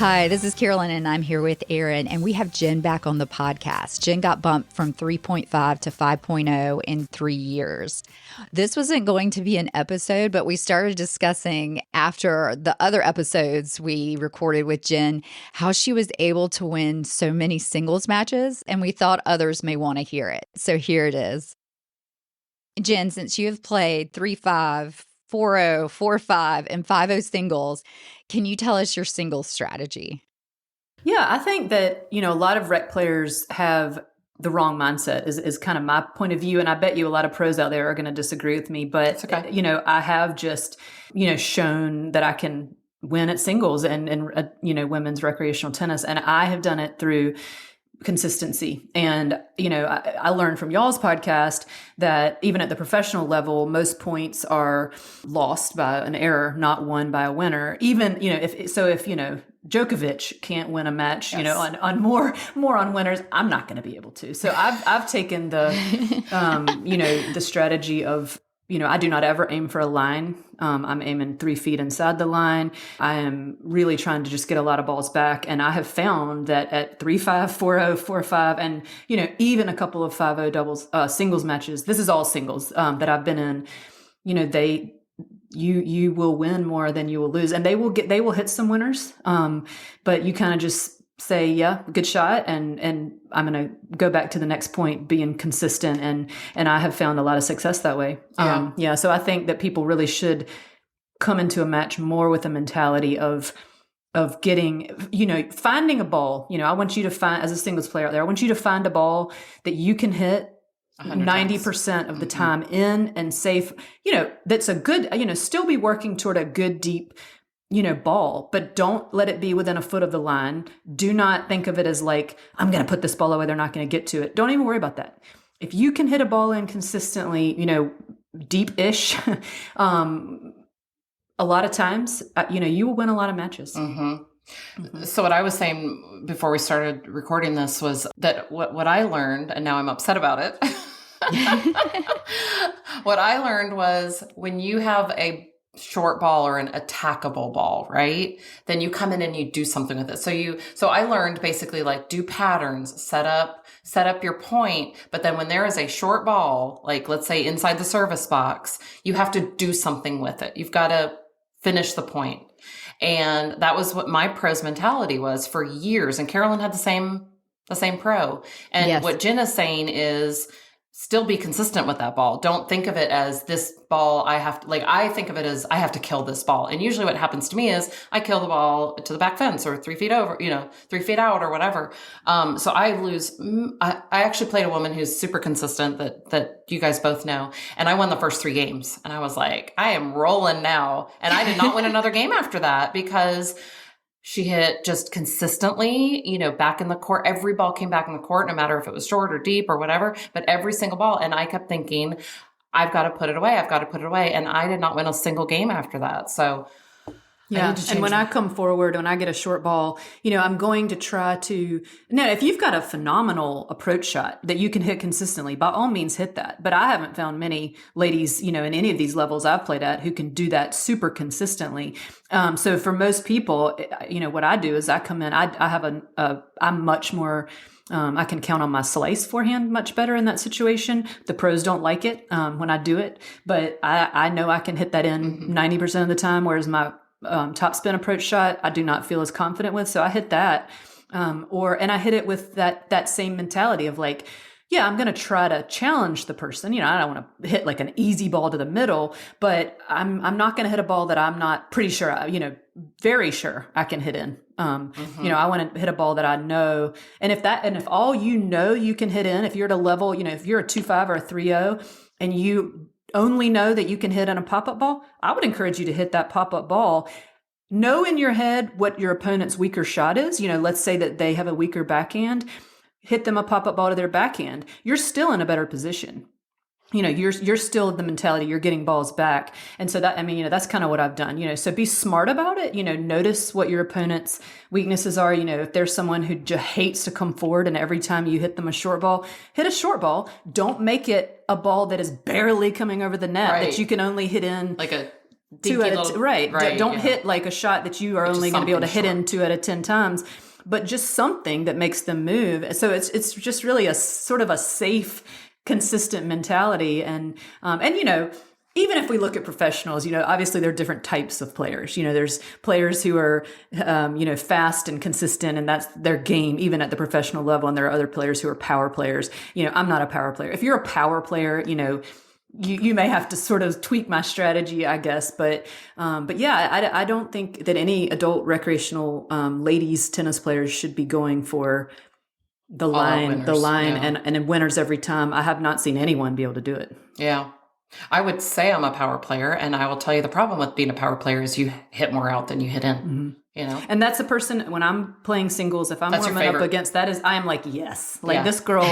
Hi, this is Carolyn, and I'm here with Aaron, and we have Jen back on the podcast. Jen got bumped from 3.5 to 5.0 in 3 years. This wasn't going to be an episode, but we started discussing after the other episodes we recorded with Jen how she was able to win so many singles matches, and we thought others may want to hear it. So here it is. Jen, since you have played 3-5, 4-0, 4-5, and 5-0 singles, can you tell us your singles strategy? Yeah, I think that, a lot of rec players have the wrong mindset is kind of my point of view. And I bet you a lot of pros out there are going to disagree with me. But, I have just, shown that I can win at singles and women's recreational tennis. And I have done it through consistency. And, I learned from y'all's podcast that even at the professional level, most points are lost by an error, not won by a winner. Even, if Djokovic can't win a match, on more on winners, I'm not going to be able to. So I've taken the, the strategy of, I do not ever aim for a line. I'm aiming 3 feet inside the line. I am really trying to just get a lot of balls back. And I have found that at 3-5, 4-0, 4-5, and, even a couple of 5-0 doubles, singles matches, this is all singles, that I've been in, you will win more than you will lose. And they will hit some winners. But you kind of just say, yeah, good shot. And I'm going to go back to the next point, being consistent. And I have found a lot of success that way. So I think that people really should come into a match more with a mentality of getting, finding a ball. I want you to find, as a singles player out there, I want you to find a ball that you can hit 90% of the time in and safe, that's a good, still be working toward a good, deep, ball, but don't let it be within a foot of the line. Do not think of it as like, I'm going to put this ball away, they're not going to get to it. Don't even worry about that. If you can hit a ball in consistently, deep-ish, a lot of times, you will win a lot of matches. So what I was saying before we started recording this was that what I learned, and now I'm upset about it. What I learned was when you have a short ball or an attackable ball, right? Then you come in and you do something with it. So I learned basically like do patterns, set up your point. But then when there is a short ball, like let's say inside the service box, you have to do something with it. You've got to finish the point. And that was what my pro's mentality was for years. And Carolyn had the same pro. And yes. What Jen is saying is still be consistent with that ball. Don't think of it as this ball. I think of it as I have to kill this ball. And usually what happens to me is I kill the ball to the back fence or 3 feet over, 3 feet out or whatever. So I lose. I actually played a woman who's super consistent that you guys both know. And I won the first 3 games and I was like, I am rolling now. And I did not win another game after that because she hit just consistently, back in the court. Every ball came back in the court, no matter if it was short or deep or whatever, but every single ball. And I kept thinking, I've got to put it away. I've got to put it away. And I did not win a single game after that. So yeah. And when I come forward, when I get a short ball, I'm going to try to, now, if you've got a phenomenal approach shot that you can hit consistently, by all means hit that. But I haven't found many ladies, in any of these levels I've played at who can do that super consistently. So for most people, what I do is I come in, I'm much more, I can count on my slice forehand much better in that situation. The pros don't like it when I do it, but I know I can hit that in 90% of the time, whereas my top spin approach shot, I do not feel as confident with. So I hit that. And I hit it with that same mentality of like, yeah, I'm going to try to challenge the person. I don't want to hit like an easy ball to the middle, but I'm not going to hit a ball that I'm not pretty sure, very sure I can hit in. I want to hit a ball that I know. And if all you can hit in, if you're at a level, if you're a 2-5 or a 3-0 and you only know that you can hit on a pop-up ball, I would encourage you to hit that pop-up ball. Know in your head what your opponent's weaker shot is. Let's say that they have a weaker backhand. Hit them a pop-up ball to their backhand. You're still in a better position. You're still the mentality, you're getting balls back. And so that's kind of what I've done, so be smart about it, notice what your opponent's weaknesses are. If there's someone who just hates to come forward and every time you hit them a short ball, hit a short ball. Don't make it a ball that is barely coming over the net that you can only hit in like a Right. Don't hit like a shot that you are only going to be able to hit in 2 out of 10 times, but just something that makes them move. So it's just really a sort of a safe, consistent mentality. And even if we look at professionals, obviously there are different types of players. There's players who are, fast and consistent, and that's their game, even at the professional level. And there are other players who are power players. I'm not a power player. If you're a power player, you may have to sort of tweak my strategy, I guess. But yeah, I don't think that any adult recreational ladies tennis players should be going for the line, and winners every time. I have not seen anyone be able to do it. Yeah. I would say I'm a power player, and I will tell you the problem with being a power player is you hit more out than you hit in. And that's a person, when I'm playing singles, if I'm warming up against that, I am like, yes, this girl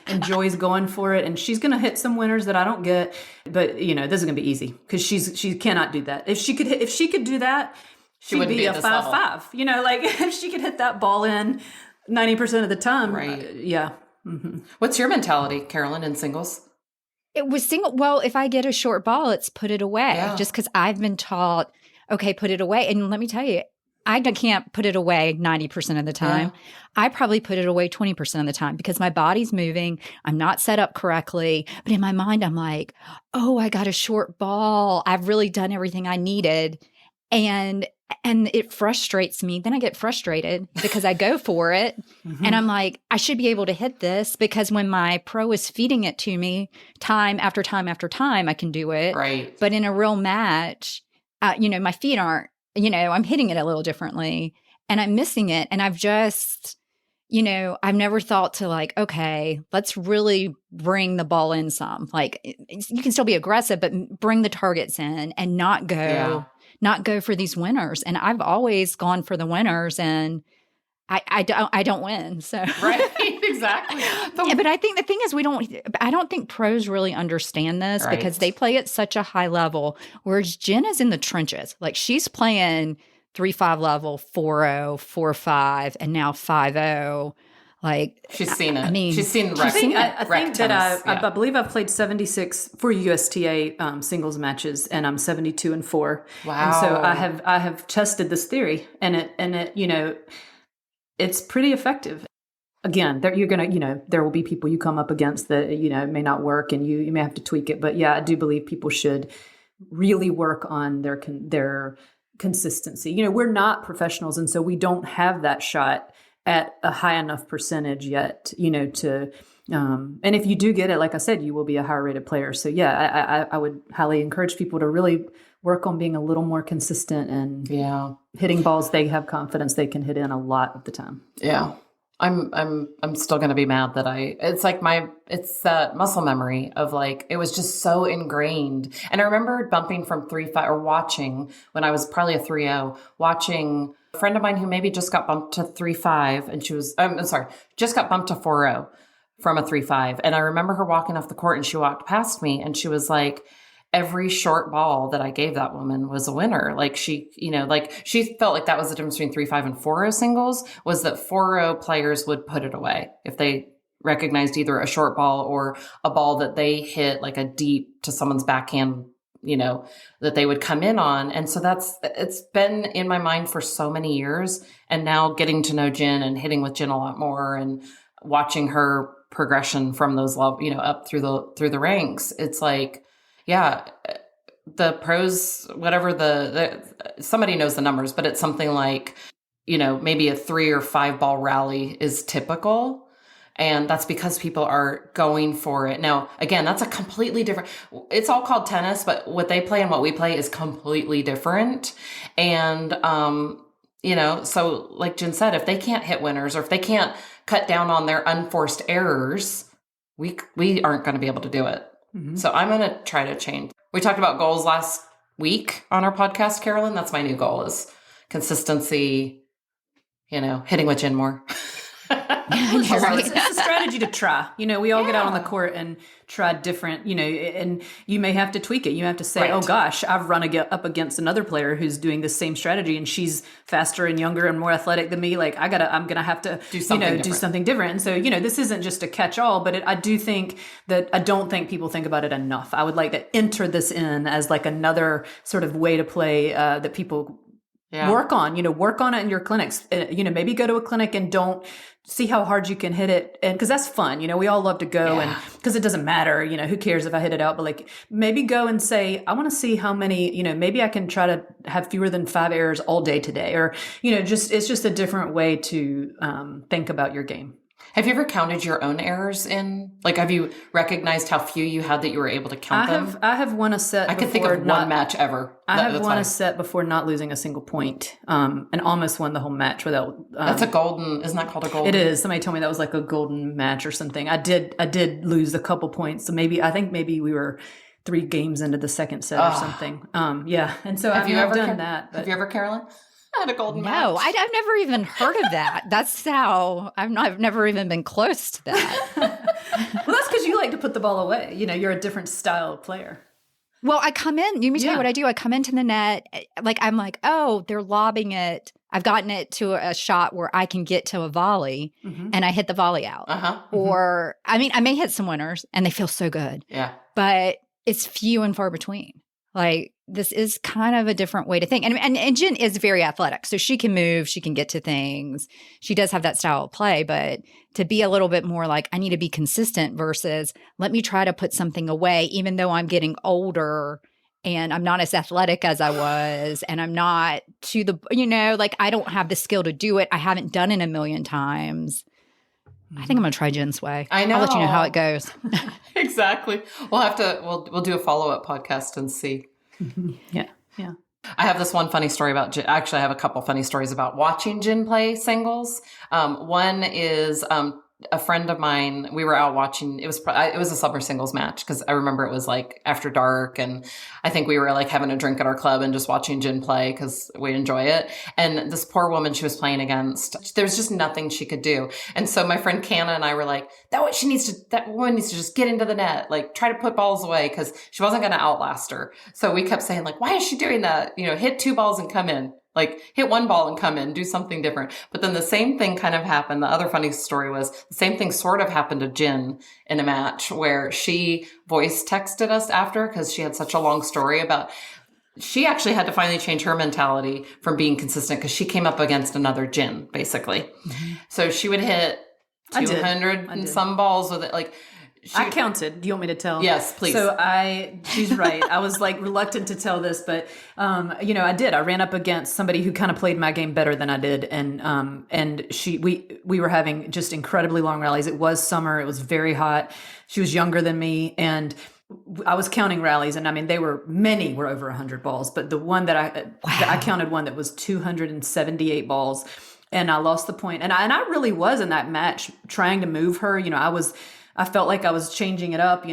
enjoys going for it, and she's going to hit some winners that I don't get, but this is going to be easy because she cannot do that. If she could do that, she'd be a 5-5. If she could hit that ball in 90% of the time. Right. Yeah. What's your mentality, Carolyn, in singles? It was single. Well, if I get a short ball, it's put it away just because I've been taught, okay, put it away. And let me tell you, I can't put it away 90% of the time. Yeah. I probably put it away 20% of the time because my body's moving. I'm not set up correctly. But in my mind, I'm like, oh, I got a short ball. I've really done everything I needed. And it frustrates me. Then I get frustrated because I go for it. And I'm like, I should be able to hit this because when my pro is feeding it to me time after time after time, I can do it. Right. But in a real match, my feet aren't, I'm hitting it a little differently and I'm missing it. And I've just, I've never thought to like, okay, let's really bring the ball in some. Like you can still be aggressive, but bring the targets in and not go for these winners. And I've always gone for the winners and I don't win. So right. Exactly. But I think the thing is I don't think pros really understand this because they play at such a high level, whereas Jen is in the trenches. Like she's playing 3-5 level, 4-0, 4-5, and now 5-0. Like she's seen it. I mean, she's seen. I think that I believe I've played 76 for USTA singles matches, and I'm 72-4. Wow! And so I have tested this theory, and it it's pretty effective. Again, you're gonna there will be people you come up against that it may not work, and you may have to tweak it. But yeah, I do believe people should really work on their consistency. We're not professionals, and so we don't have that shot at a high enough percentage yet, to, and if you do get it, like I said, you will be a higher rated player. So yeah, I would highly encourage people to really work on being a little more consistent and hitting balls they have confidence they can hit in a lot of the time. Yeah. I'm still going to be mad that it's that muscle memory of like, it was just so ingrained. And I remember bumping from 3-5 or watching when I was probably a 3-0, watching a friend of mine who maybe just got bumped to 3-5 and she was, just got bumped to 4-0 from a 3-5. And I remember her walking off the court and she walked past me and she was like, every short ball that I gave that woman was a winner. Like she, she felt like that was the difference between 3-5 and 4-0 singles was that 4-0 players would put it away if they recognized either a short ball or a ball that they hit like a deep to someone's backhand, that they would come in on. And so it's been in my mind for so many years. And now getting to know Jen and hitting with Jen a lot more and watching her progression from those up through the ranks, it's like, yeah, the pros, whatever somebody knows the numbers, but it's something like, maybe a 3 or 5 ball rally is typical. And that's because people are going for it. Now, again, that's a completely different, it's all called tennis, but what they play and what we play is completely different. And, so like Jen said, if they can't hit winners or if they can't cut down on their unforced errors, we aren't going to be able to do it. Mm-hmm. So I'm going to try to change. We talked about goals last week on our podcast, Carolyn. That's my new goal is consistency, hitting with Jen more. It's a strategy to try. We all get out on the court and try different, and you may have to tweak it. You have to say, oh gosh, I've run up against another player who's doing the same strategy and she's faster and younger and more athletic than me. Like I'm going to have to do something different. And so, this isn't just a catch all, but I do think that I don't think people think about it enough. I would like to enter this in as like another sort of way to play that people work on it in your clinics. Maybe go to a clinic and don't see how hard you can hit it. And cause that's fun. We all love to go and cause it doesn't matter, who cares if I hit it out, but like maybe go and say, I want to see how many, maybe I can try to have fewer than 5 errors all day today. Or, it's just a different way to think about your game. Have you ever counted your own errors in? Like, have you recognized how few you had that you were able to count them? I have won a set. I could think of one match ever. I have won a set before not losing a single point, and almost won the whole match without. That's a golden. Isn't that called a golden? It is. Somebody told me that was like a golden match or something. I did lose a couple points, so I think maybe we were 3 games into the second set or something. And so I've done that. Have you ever, Carolyn? I had a golden match. No, I've never even heard of that. That's how I've never even been close to that. Well, that's because you like to put the ball away. You're a different style of player. Well, I come in. Let me tell you what I do. I come into the net. I'm like, oh, they're lobbing it. I've gotten it to a shot where I can get to a volley, and I hit the volley out. Or I may hit some winners, and they feel so good. Yeah, but it's few and far between. Like, this is kind of a different way to think. And Jen is very athletic. So she can move. She can get to things. She does have that style of play. But to be a little bit more like, I need to be consistent versus let me try to put something away, even though I'm getting older and I'm not as athletic as I was. And I'm not to the, I don't have the skill to do it. I haven't done it a million times. I think I'm going to try Jen's way. I know. I'll let you know how it goes. Exactly. We'll do a follow-up podcast and see. Yeah. I have this one funny story about Jen. Actually, I have a couple funny stories about watching Jen play singles. One is a friend of mine. We were out watching. It was a summer singles match because I remember it was like after dark, and I think we were like having a drink at our club and just watching Jen play because we enjoy it. And this poor woman she was playing against, there was just nothing she could do. And so my friend Canna and I were like, that woman needs to just get into the net, like try to put balls away because she wasn't going to outlast her. So we kept saying like, why is she doing that? Hit 2 balls and come in. Like hit 1 ball and come in, do something different. But then the same thing kind of happened. The other funny story was the same thing sort of happened to Jen in a match where she voice texted us after because she had such a long story about, she actually had to finally change her mentality from being consistent because she came up against another Jen basically. Mm-hmm. So she would hit 200 and some balls with it. Like, I counted. Do you want me to tell? Yes, please. So she's right. I was like reluctant to tell this, but I did. I ran up against somebody who kind of played my game better than I did, and we were having just incredibly long rallies. It was summer. It was very hot. She was younger than me, and I was counting rallies, and many were over 100 balls, but the one that I counted one that was 278 balls, and I lost the point. And I really was in that match trying to move her. I felt like I was changing it up,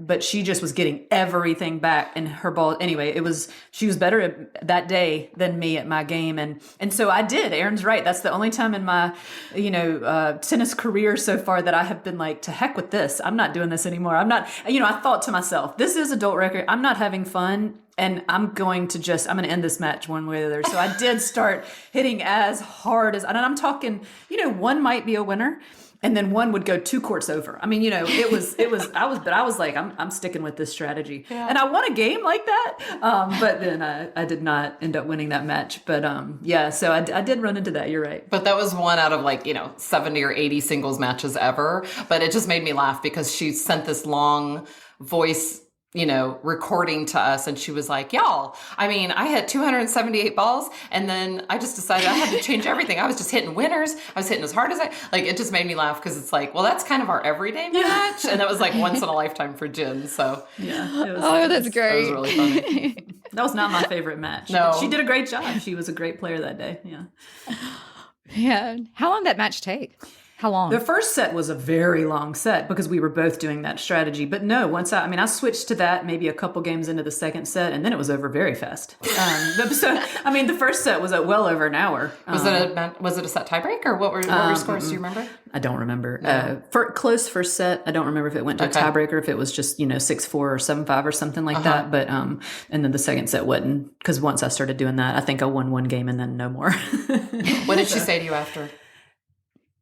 but she just was getting everything back in her ball. Anyway, she was better that day than me at my game. And so I did. Erin's right. That's the only time in my, tennis career so far that I have been like, to heck with this. I'm not doing this anymore. I'm not, I thought to myself, this is adult record. I'm not having fun. And I'm going to end this match one way or the other. So I did start hitting as hard as, and I'm talking, one might be a winner. And then one would go 2 courts over. I was like, I'm sticking with this strategy. Yeah. And I won a game like that. But then I did not end up winning that match. But so I did run into that. You're right. But that was one out of 70 or 80 singles matches ever. But it just made me laugh because she sent this long voice recording to us. And she was like, y'all, I hit 278 balls. And then I just decided I had to change everything. I was just hitting winners. I was hitting as hard as it just made me laugh because it's like, well, that's kind of our everyday match. And that was like once in a lifetime for Jen. So yeah. That's great. That was really funny. That was not my favorite match. No. She did a great job. She was a great player that day. Yeah. Yeah. How long did that match take? How long? The first set was a very long set because we were both doing that strategy. But no, once I switched to that maybe a couple games into the second set, and then it was over very fast. The first set was well over an hour. Was it a set tiebreak, or what were your scores? Do you remember? I don't remember. No. For close first set, I don't remember if it went to a tiebreaker, if it was just 6-4 or 7-5 or something like that. But and then the second set wasn't, because once I started doing that, I think I won one game and then no more. What did she say to you after?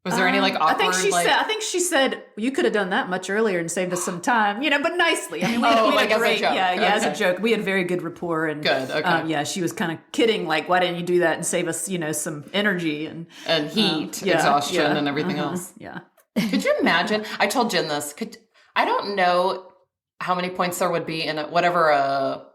Was there any awkward? I think she said you could have done that much earlier and saved us some time, but nicely. I mean, we had a great, as a joke. We had very good rapport and good. Okay. She was kind of kidding, like, why didn't you do that and save us, some energy and heat, exhaustion, and everything else. Yeah. Could you imagine? I told Jen this. I don't know how many points there would be in whatever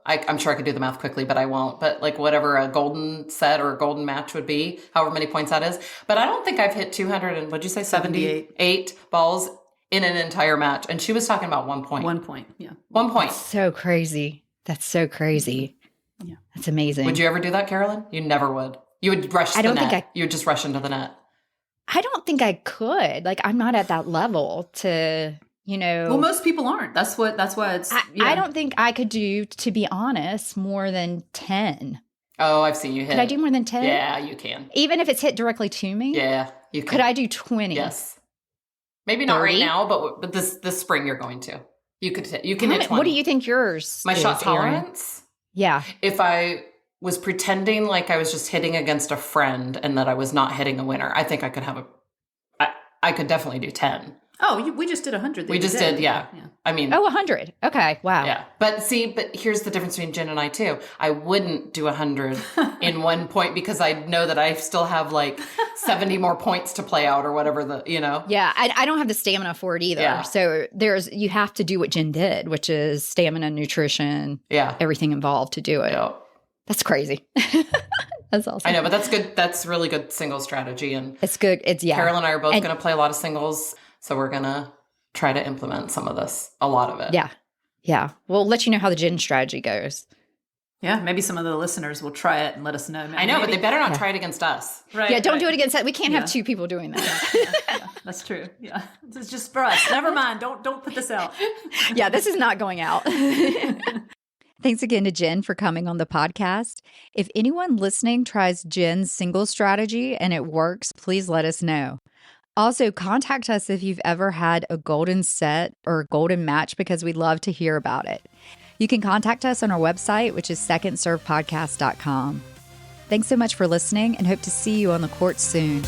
I'm sure I could do the math quickly, but I won't. But whatever a golden set or a golden match would be, however many points that is. But I don't think I've hit 200 and what'd you say, 78 balls in an entire match. And she was talking about 1 point. 1 point, yeah. 1 point. That's so crazy. That's so crazy. Yeah, that's amazing. Would you ever do that, Carolyn? You never would. You would rush the net. You would just rush into the net. I don't think I could. I'm not at that level to. Well, most people aren't. That's why it's. I don't think I could do, to be honest, more than 10. Oh, I've seen you hit. Could I do more than 10? Yeah, you can. Even if it's hit directly to me? Yeah, you can. Could I do 20? Yes. Maybe not 30? Right now, but this spring you're going to. You can hit 20. What do you think yours My is, shot tolerance? Aaron? Yeah. If I was pretending like I was just hitting against a friend and that I was not hitting a winner, I think I could have I could definitely do 10. Oh, we just did 100. We just did, yeah. I mean. 100. Okay, wow. Yeah. But here's the difference between Jen and I too. I wouldn't do 100 in 1 point because I know that I still have 70 more points to play out or whatever Yeah, I don't have the stamina for it either. Yeah. So you have to do what Jen did, which is stamina, nutrition, everything involved to do it. Yeah. That's crazy. That's awesome. I know, but that's good. That's really good single strategy. And it's good. Carol and I are both going to play a lot of singles. So we're going to try to implement some of this, a lot of it. Yeah. Yeah. We'll let you know how the Jen strategy goes. Yeah. Maybe some of the listeners will try it and let us know. I know, but they better not try it against us. Right. Yeah. Don't do it against us. We can't have two people doing that. Yeah, that's true. Yeah. This is just for us. Never mind. Don't put this out. Yeah. This is not going out. Thanks again to Jen for coming on the podcast. If anyone listening tries Jen's single strategy and it works, please let us know. Also, contact us if you've ever had a golden set or a golden match because we'd love to hear about it. You can contact us on our website, which is secondservepodcast.com. Thanks so much for listening and hope to see you on the court soon.